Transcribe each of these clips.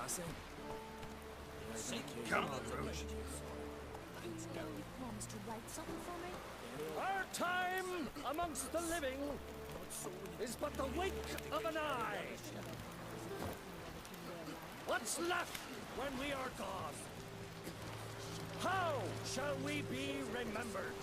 passing. Come on, Rouge. Promise to write something for me? Our time amongst the living is but the wink of an eye. What's left when we are gone? How shall we be remembered?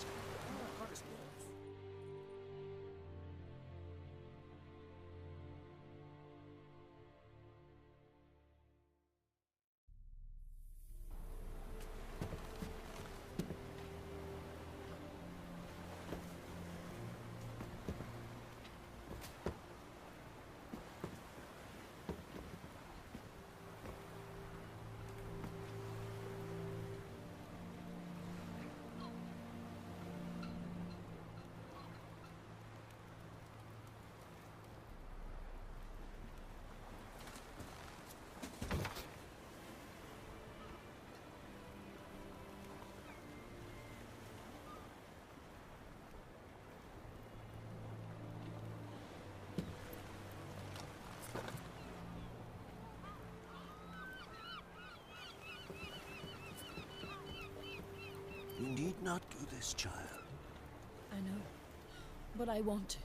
You need not do this, child. I know, but I want to.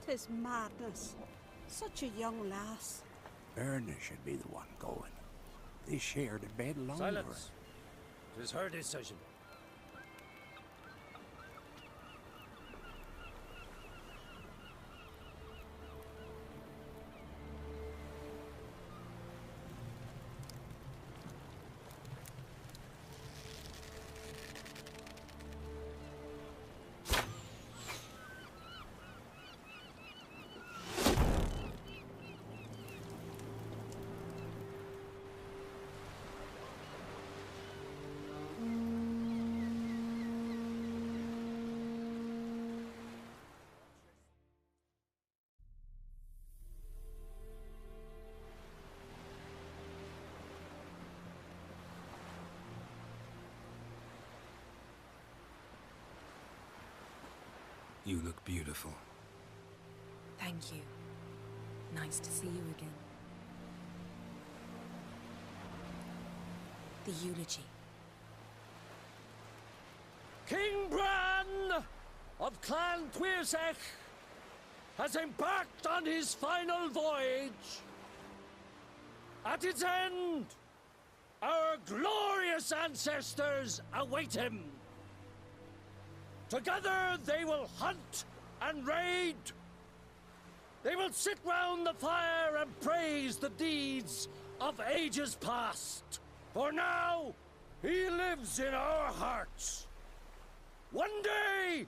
Tis madness. Such a young lass. Erna should be the one going. They shared a bed longer. Silence. It is her decision. You look beautiful. Thank you. Nice to see you again. The eulogy. King Bran of Clan Tuirsech has embarked on his final voyage. At its end, our glorious ancestors await him. Together they will hunt and raid. They will sit round the fire and praise the deeds of ages past. For now, he lives in our hearts. One day,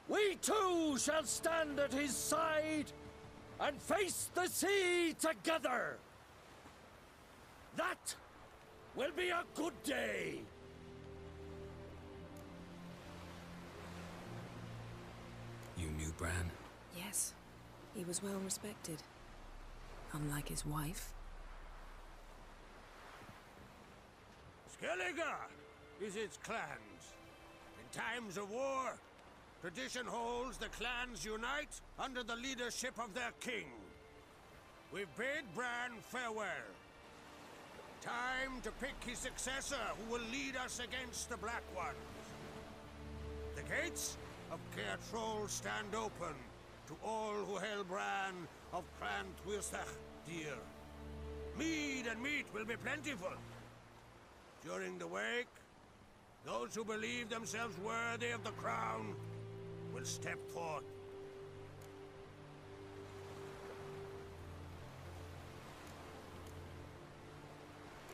we too shall stand at his side and face the sea together. That will be a good day. You knew Bran? Yes, he was well respected. Unlike his wife. Skellige is its clans. In times of war, tradition holds the clans unite under the leadership of their king. We've bade Bran farewell. Time to pick his successor who will lead us against the Black Ones. The gates of Caer Troll stand open to all who hail Bran of Clan Tuirsech dear. Mead and meat will be plentiful. During the wake, those who believe themselves worthy of the crown will step forth.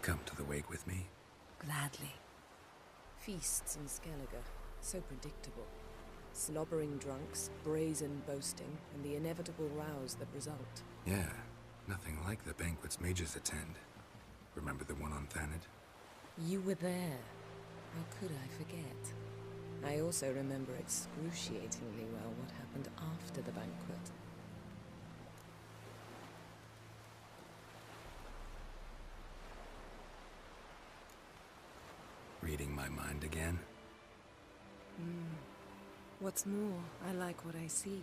Come to the wake with me? Gladly. Feasts in Skellige, so predictable. Slobbering drunks, brazen boasting, and the inevitable rows that result. Yeah, nothing like the banquets mages attend. Remember the one on Thanedd? You were there. How could I forget? I also remember excruciatingly well what happened after the banquet. Reading my mind again? What's more, I like what I see.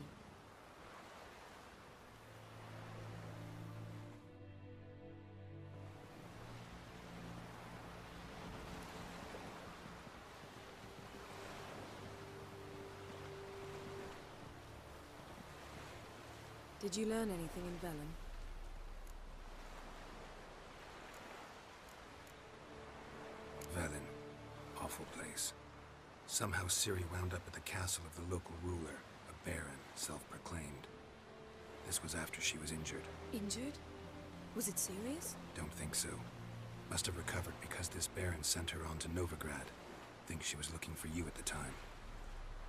Did you learn anything in Velen? Velen. Awful place. Somehow Ciri wound up at the castle of the local ruler, a baron, self-proclaimed. This was after she was injured. Injured? Was it serious? Don't think so. Must have recovered because this baron sent her on to Novigrad. Think she was looking for you at the time.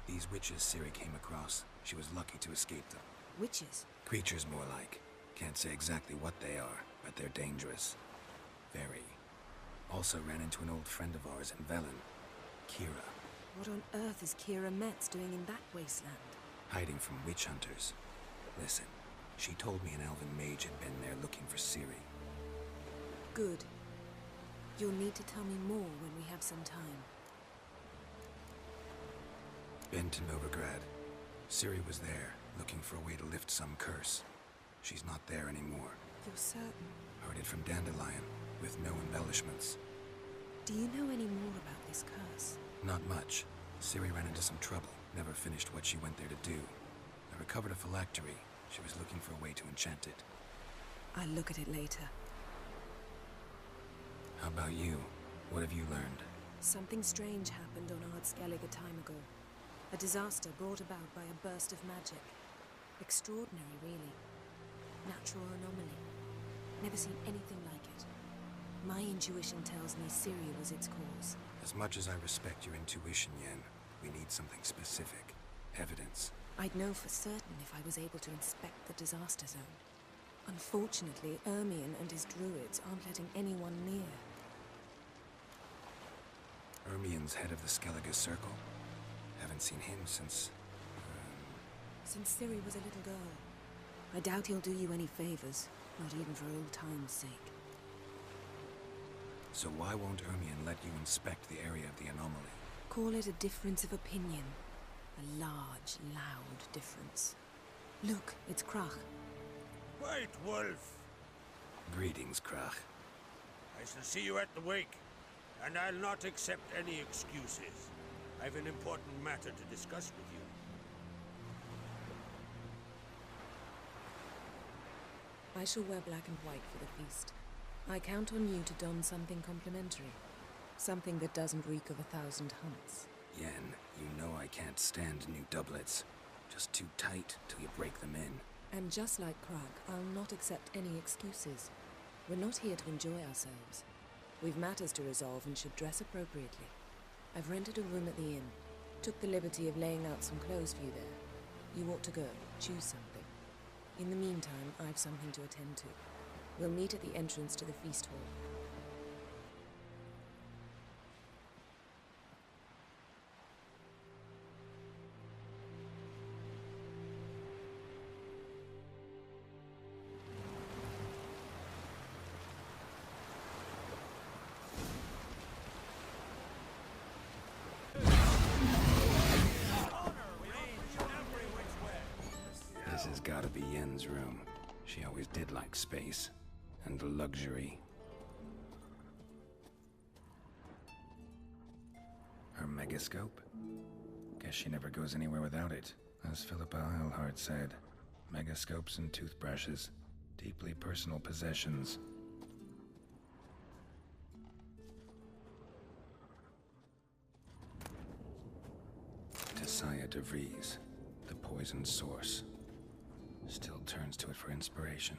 These witches Ciri came across, she was lucky to escape them. Witches? Creatures more like. Can't say exactly what they are, but they're dangerous. Very. Also ran into an old friend of ours in Velen, Kira. What on earth is Kira Metz doing in that wasteland? Hiding from witch hunters. Listen, she told me an elven mage had been there looking for Ciri. Good. You'll need to tell me more when we have some time. Been to Novigrad. Ciri was there, looking for a way to lift some curse. She's not there anymore. You're certain? Heard it from Dandelion, with no embellishments. Do you know any more about this curse? Not much. Ciri ran into some trouble, never finished what she went there to do. I recovered a phylactery. She was looking for a way to enchant it. I'll look at it later. How about you? What have you learned? Something strange happened on Ardskellig a time ago. A disaster brought about by a burst of magic. Extraordinary, really. Natural anomaly. Never seen anything like it. My intuition tells me Ciri was its cause. As much as I respect your intuition, Yen, we need something specific. Evidence. I'd know for certain if I was able to inspect the disaster zone. Unfortunately, Ermion and his druids aren't letting anyone near. Ermion's head of the Skellige Circle. Haven't seen him since... Since Ciri was a little girl. I doubt he'll do you any favors, not even for old time's sake. So why won't Ermion let you inspect the area of the anomaly? Call it a difference of opinion. A large, loud difference. Look, it's Krach. White Wolf! Greetings, Krach. I shall see you at the wake, and I'll not accept any excuses. I've an important matter to discuss with you. I shall wear black and white for the feast. I count on you to don something complimentary. Something that doesn't reek of 1,000 hunts. Yen, you know I can't stand new doublets. Just too tight till you break them in. And just like Krag, I'll not accept any excuses. We're not here to enjoy ourselves. We've matters to resolve and should dress appropriately. I've rented a room at the inn. Took the liberty of laying out some clothes for you there. You ought to go. Choose something. In the meantime, I've something to attend to. We'll meet at the entrance to the feast hall. This has gotta be Yen's room. She always did like space. And luxury. Her megascope? Guess she never goes anywhere without it. As Philippa Eilhart said, megascopes and toothbrushes. Deeply personal possessions. Tessia de Vries, the poison source. Still turns to it for inspiration.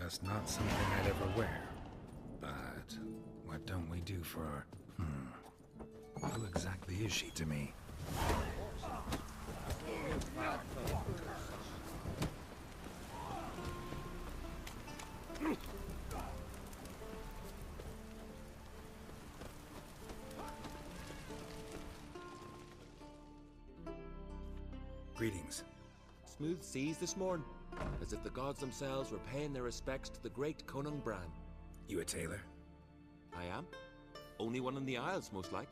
Just not something I'd ever wear. But what don't we do for our... Who exactly is she to me? Greetings. Smooth seas this morn, as if the gods themselves were paying their respects to the great Conung Bran. You a tailor? I am. Only one in the Isles, most like.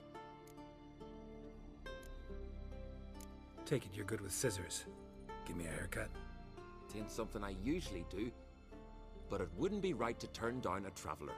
Take it you're good with scissors. Give me a haircut. It ain't something I usually do, but it wouldn't be right to turn down a traveler.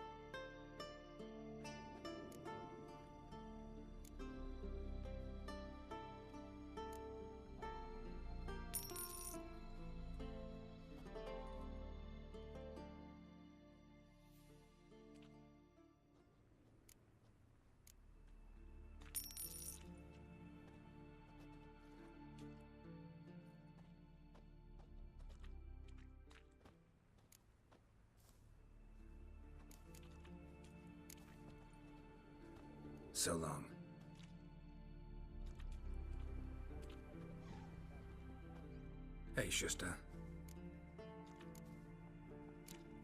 So long. Hey, Shusta.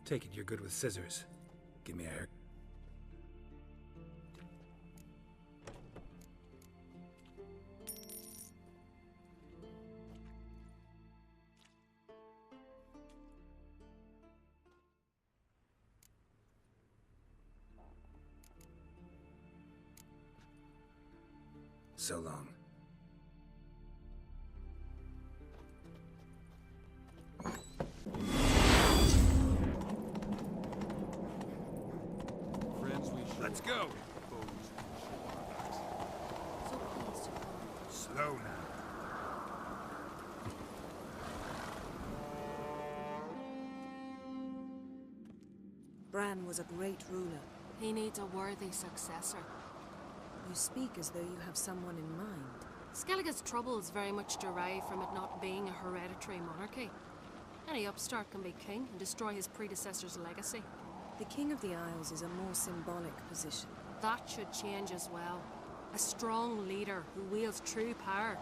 Take it you're good with scissors. Give me a hair. So long. Friends, we should... Let's go! So pleased to come. Slow now. Bran was a great ruler. He needs a worthy successor. You speak as though you have someone in mind. Skellige's troubles very much derive from it not being a hereditary monarchy. Any upstart can be king and destroy his predecessor's legacy. The King of the Isles is a more symbolic position. That should change as well. A strong leader who wields true power.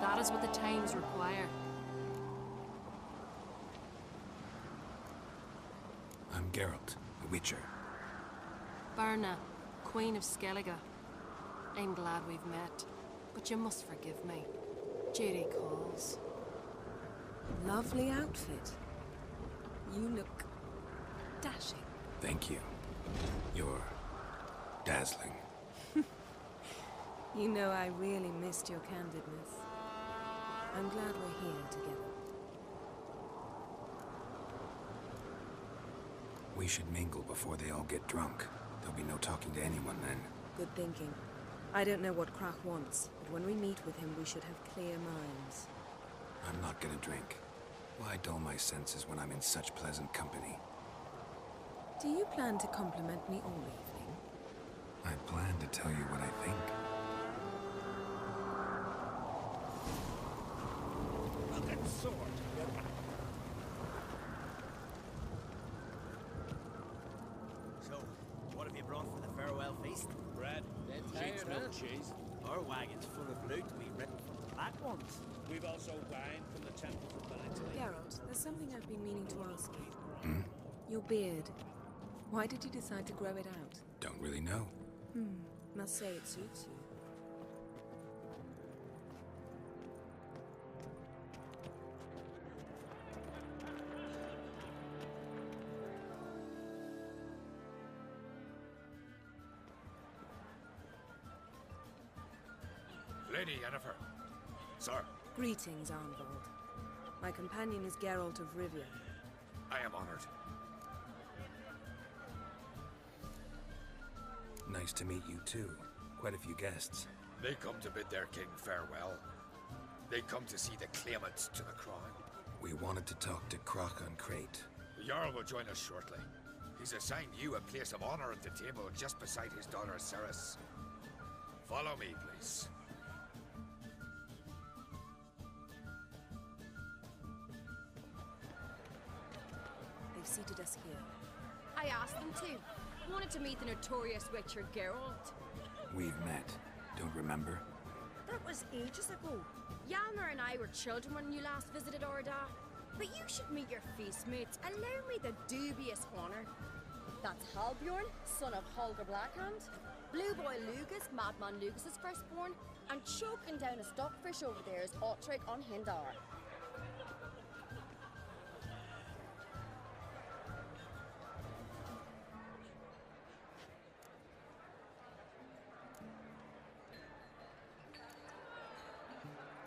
That is what the times require. I'm Geralt, a Witcher. Berna, Queen of Skellige. I'm glad we've met, but you must forgive me. Duty calls. Lovely outfit. You look dashing. Thank you. You're dazzling. You know I really missed your candidness. I'm glad we're here together. We should mingle before they all get drunk. There'll be no talking to anyone then. Good thinking. I don't know what Krach wants, but when we meet with him, we should have clear minds. I'm not gonna drink. Why dull my senses when I'm in such pleasant company? Do you plan to compliment me all evening? I plan to tell you what I think. Good sword. So, what have you brought for the farewell feast? Bread, cheese, milk, cheese. Our wagon's full of loot we written from the back ones. We've also wine from the temples of Valentine. Geralt, there's something I've been meaning to ask you. Your beard. Why did you decide to grow it out? Don't really know. Must say it suits you. Lady Yennefer. Sir, Greetings, Arnvald. My companion is Geralt of Rivia. I am honored. Nice to meet you too. Quite a few guests. They come to bid their king farewell. They come to see the claimants to the crown. We wanted to talk to Krach on Crate. The Jarl will join us shortly. He's assigned you a place of honor at the table just beside his daughter Ceres. Follow me, please. They've seated us here? I asked them to. Wanted to meet the notorious Witcher Geralt. We've met. Don't remember? That was ages ago. Yalmer and I were children when you last visited Orda. But you should meet your feast mates. Allow me the dubious honor. That's Halbjorn, son of Holger Blackhand. Blue Boy Lugas, Madman Lugas' firstborn. And choking down a stockfish over there is Otrek on Hindar.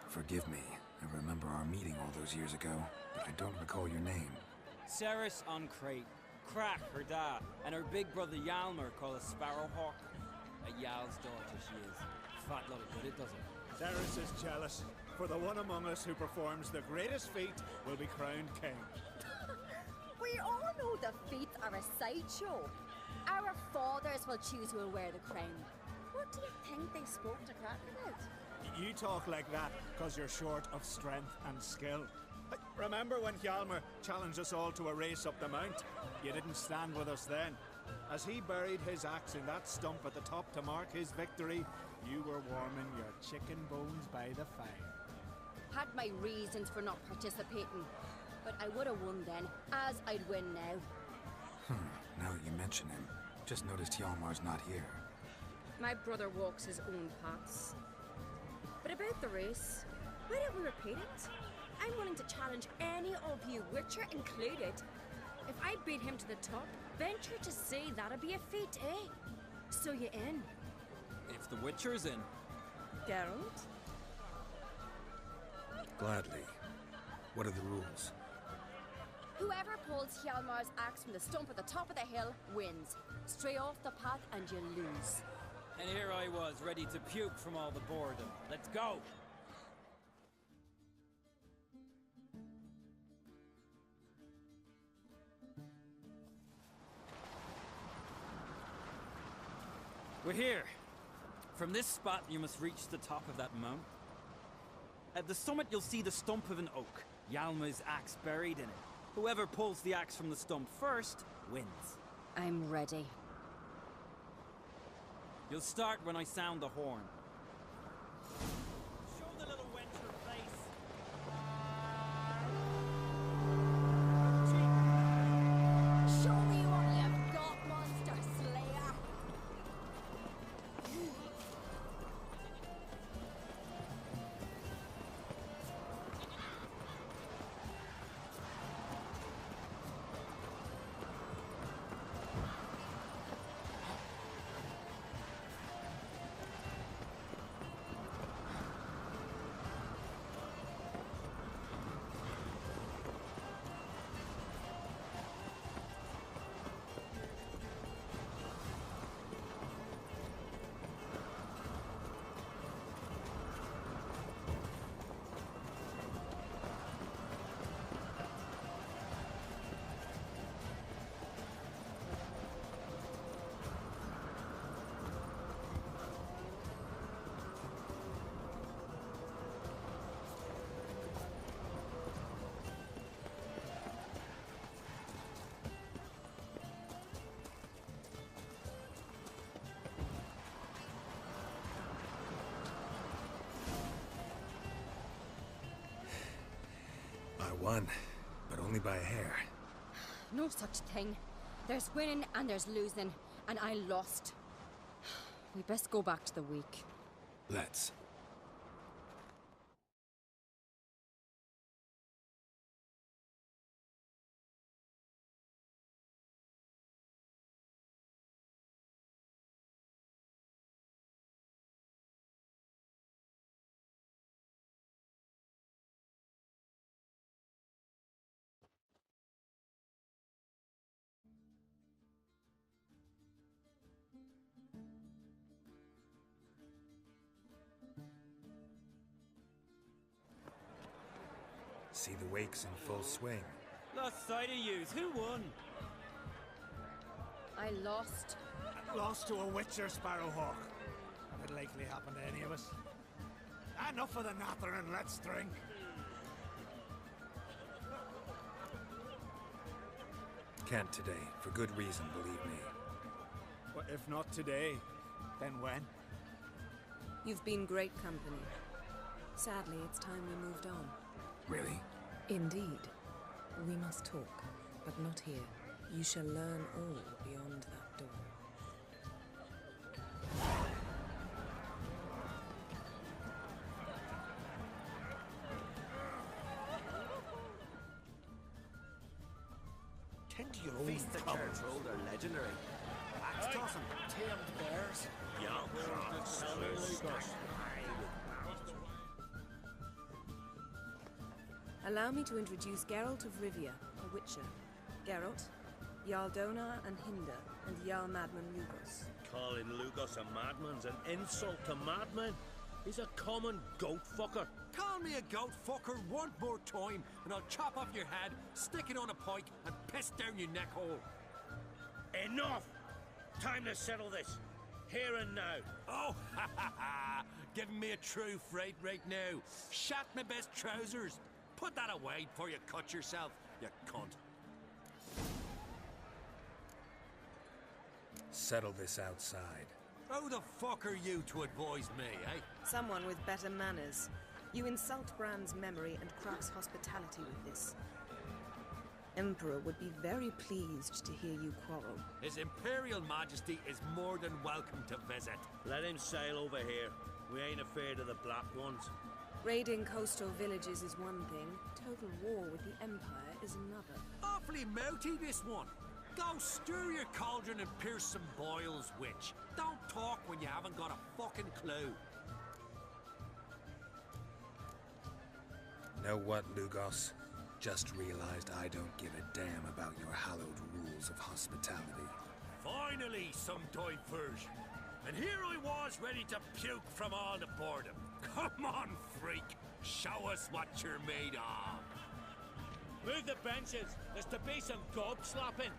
Forgive me. I remember our meeting all those years ago, but I don't recall your name. Ceres on Crate, Crack her dad, and her big brother Yalmer called a Sparrowhawk. A Yal's daughter she is. Fat lot of good it does her. Ceres is jealous, for the one among us who performs the greatest feat will be crowned king. We all know the feats are a sideshow. Our fathers will choose who will wear the crown. What do you think they spoke to Crack about? You talk like that because you're short of strength and skill. Remember when Hjalmar challenged us all to a race up the mount? You didn't stand with us then. As he buried his axe in that stump at the top to mark his victory, you were warming your chicken bones by the fire. Had my reasons for not participating, but I would have won then, as I'd win now. Now that you mention him, just noticed Hjalmar's not here. My brother walks his own paths. But about the race, why don't we repeat it? I'm willing to challenge any of you, Witcher included. If I beat him to the top, venture to say that'd be a feat, eh? So you in? If the Witcher's in. Geralt? Gladly. What are the rules? Whoever pulls Hjalmar's axe from the stump at the top of the hill wins. Stray off the path and you lose. And here I was, ready to puke from all the boredom. Let's go! We're here. From this spot, you must reach the top of that mount. At the summit, you'll see the stump of an oak. Yalma's axe buried in it. Whoever pulls the axe from the stump first, wins. I'm ready. You'll start when I sound the horn. Show the little wench her place. Show me what you've got, monster slayer! I won, but only by a hair. No such thing. There's winning and there's losing, and I lost. We best go back to the week. Let's. See the wakes in full swing. Lost sight of yous. Who won? I lost. Lost to a Witcher Sparrowhawk. It'd likely happen to any of us. Enough of the natter and let's drink. Can't today, for good reason, believe me. Well, if not today, then when? You've been great company. Sadly, it's time we moved on. Really? Indeed. We must talk, but not here. You shall learn all beyond that door. Tend to your feast the control are legendary. Axe tossing, tamed bears. Allow me to introduce Geralt of Rivia, a Witcher. Geralt, Jarl Donar and Hinder, and Jarl Madman Lugos. Calling Lugos a madman's an insult to madmen. He's a common goat fucker. Call me a goat fucker one more time, and I'll chop off your head, stick it on a pike, and piss down your neck hole. Enough! Time to settle this. Here and now. Oh, ha ha ha! Giving me a true fright right now. Shat my best trousers. Put that away before you cut yourself, you cunt. Settle this outside. Who the fuck are you to advise me, eh? Someone with better manners. You insult Bran's memory and Croc's hospitality with this. Emperor would be very pleased to hear you quarrel. His Imperial Majesty is more than welcome to visit. Let him sail over here. We ain't afraid of the Black Ones. Raiding coastal villages is one thing. Total war with the Empire is another. Awfully mouty, this one. Go stir your cauldron and pierce some boils, witch. Don't talk when you haven't got a fucking clue. Know what, Lugos? Just realized I don't give a damn about your hallowed rules of hospitality. Finally, some diversion. And here I was ready to puke from all the boredom. Come on, freak. Show us what you're made of. Move the benches. There's to be some gob slapping.